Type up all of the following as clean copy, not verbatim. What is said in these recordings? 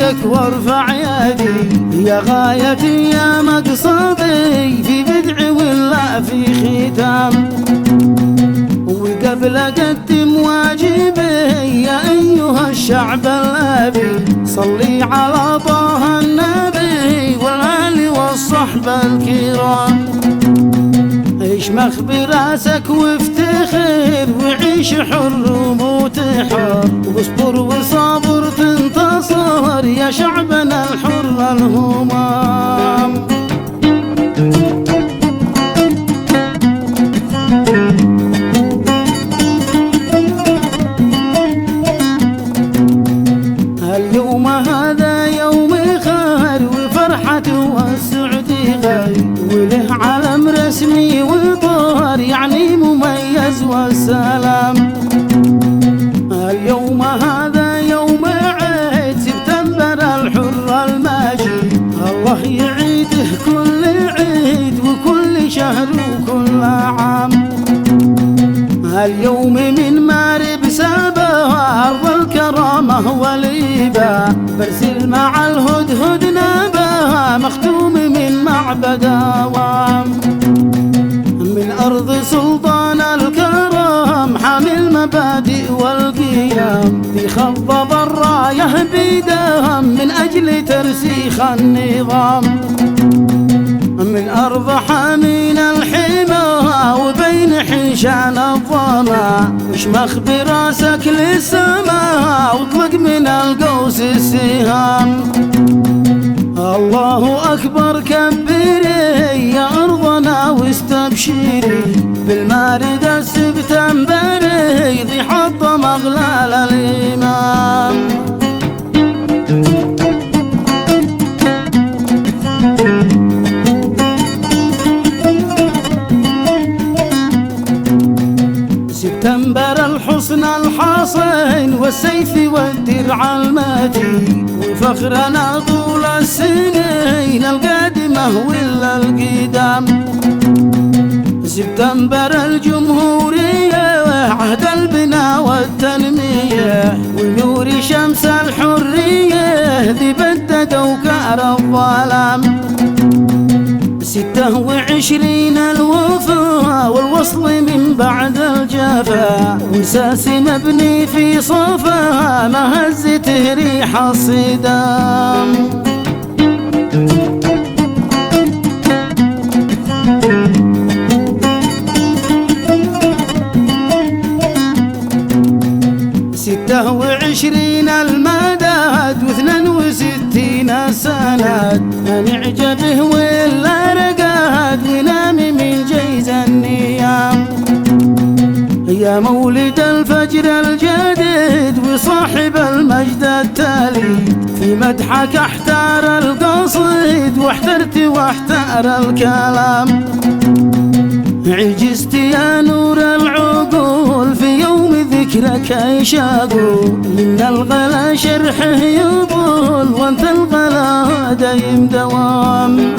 يدك وارفع يدي، يا غايتي يا مقصدي في بدع ولا في ختام. وقبل اقدم واجبي يا ايها الشعب الابي، صلي على طه النبي والآل والصحب الكرام. اشمخ براسك وافتخر وعيش حر وموت حر، واصبر وصابر تنتصر يا شعبنا الحر الهمام. اليوم هذا يوم خير وفرحة والسعد غير، وله علم رسمي وطار يعني مميز والسلام. اليوم هذا يوم عيد سبتمبر الحر المجيد، الله يعيده كل عيد وكل شهر وكل عام. اليوم من مارب سابه أرض الكرامة والإباء، برسل مع الهدهد نابه مختوم من معبد أوام. من أرض سلطان الكرم حامي المبادئ والقيم، في خضب الراية بيدهم من أجل ترسيخ النظام. من أرض حامين الحمى وبين حيشان الظما، اشمخ براسك للسماء واطلق من القوس السهام. الله أكبر كبري يا أرضنا واستبشري، بالمارد السبتمبري ذي حطم أغلال الإمام. سبتمبر الحصن الحصين والسيف والدرع المتين، وفخرنا طول السنين القادمة ولا القدام. سبتمبر الجمهورية عهد البناء والتنمية، ونور شمس الحرية ذي بدد وكار الظلام. 26 الوفاء والوصل من بعد الجفا، وساس مبني في صفا ما هزته ريح الصدام. ستة وعشرين المداد و62 السند، من اعجبه ولا رقاد ونام من جيز النيام. يا مولد الفجر الجديد وصاحب المجد التالي، في مدحك احتار القصيد واحترت واحتار الكلام. عجزت يا نور العقول في يوم ذكرك يشاقول، إن الغلا شرحه يطول وانت الغلا دايم دوام.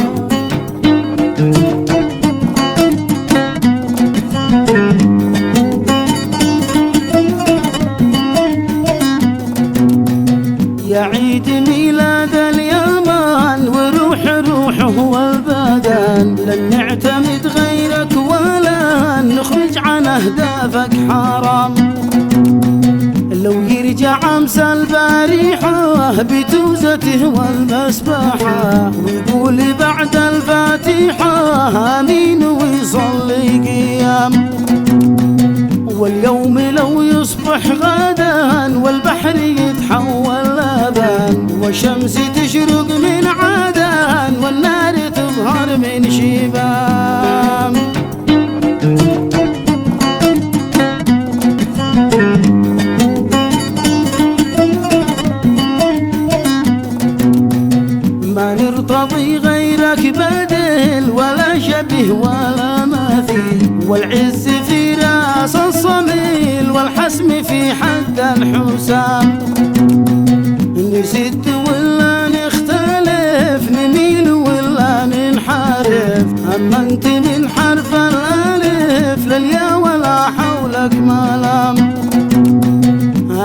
يا عيد ميلاد اليمان وروح روحه والبدن، لن نعتمد غيرك ولا نخرج عن أهدافك حرام. لو يرجع أمس البارحة بتوزته والمسبحة، ويقول بعد الفاتحة آمين ويصلي قيام. واليوم لو يصبح غدا والبحر يتحول لبن، والشمس تشرق من عدن والنار تظهر من شبام. ما نرتضي غيرك بدل ولا شبه ولا مثيل، والعز في راس الصميل والحسم في حد الحسام. نسد ولا نختلف، نميل ولا ننحرف، أما انت من حرف الألف للياء ولا حولك ملام.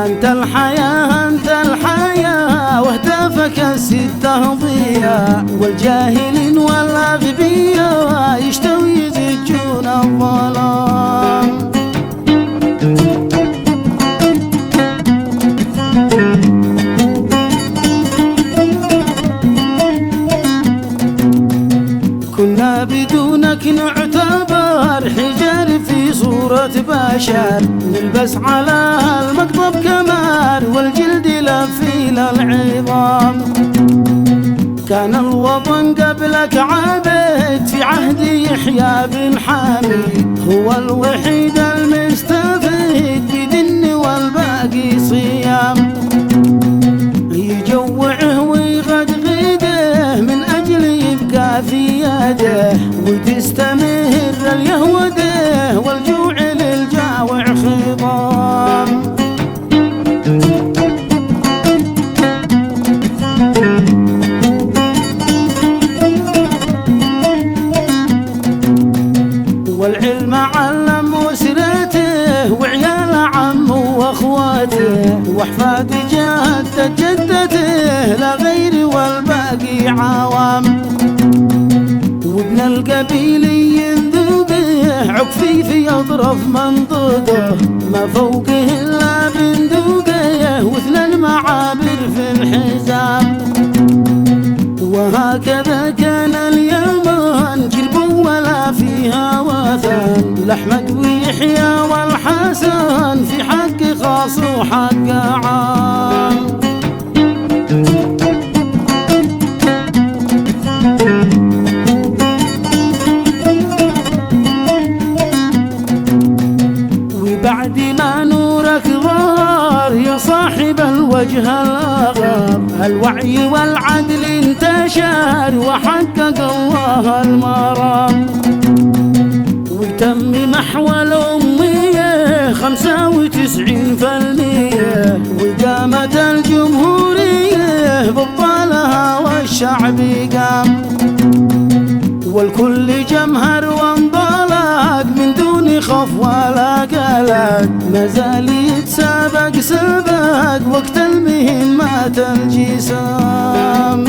أنت الحياة أنت الحياة واهتف شافك الستة ضياء، والجاهلين والأغبياء يشتوا يزجون الظلام. كنا بدونك نعتبر حجر في صورة بشر، نلبس على المقطب كمار والجلد لفيل العظام. كان الوطن قبلك عابد في عهد يحيى بن حميد، هو الوحيد المستفيد بدن والباقي صيام. يجوعه ويغدغده من أجل يبقى في يده، وتستمر اليهوده والجوع للجاوع خضام. والعلم علم أسرته وعيال عمه واخواته، واحفاد جدته لا غير والباقي عوام. وابن القبيل ينذوقه عكفيف يضرب منطقه، ما فوقه الا بندوقه واثنى المعابر في الحزام. وهكذا كان اليمن جرب ولا فيها وثن، لأحمد ويحيى والحسن في حق خاص وحق عام. وبعد ما نورك ظهر يا صاحب الوجه الأغر، الوعي والعدل انتشر وحقق الله المرام. وتم محو الأمية 95%، وقامت الجمهورية ببطالها والشعب قام. والكل جمهر وانطلق من دون خوف ولا قلق، ما زال يتسابق سبق وقت المهمات الجسام.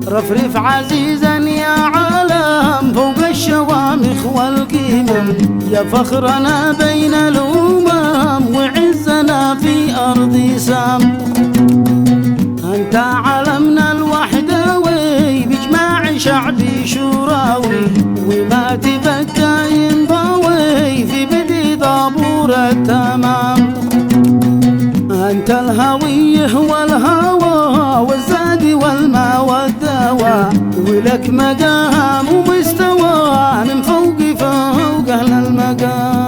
رفرف عزيزا يا عالم فوق الشوامخ والقمم، يا فخرنا بين الأمم وعزنا في أرض سام. أنت علمنا الوحدوي بإجماع شعبي شوراوي، وما تبكى ينضوي في بدء طابور التمام. أنت الهوية والهوى والزاد والماء والدواء، ولك مقام ومستوى من فوق أهل المقام.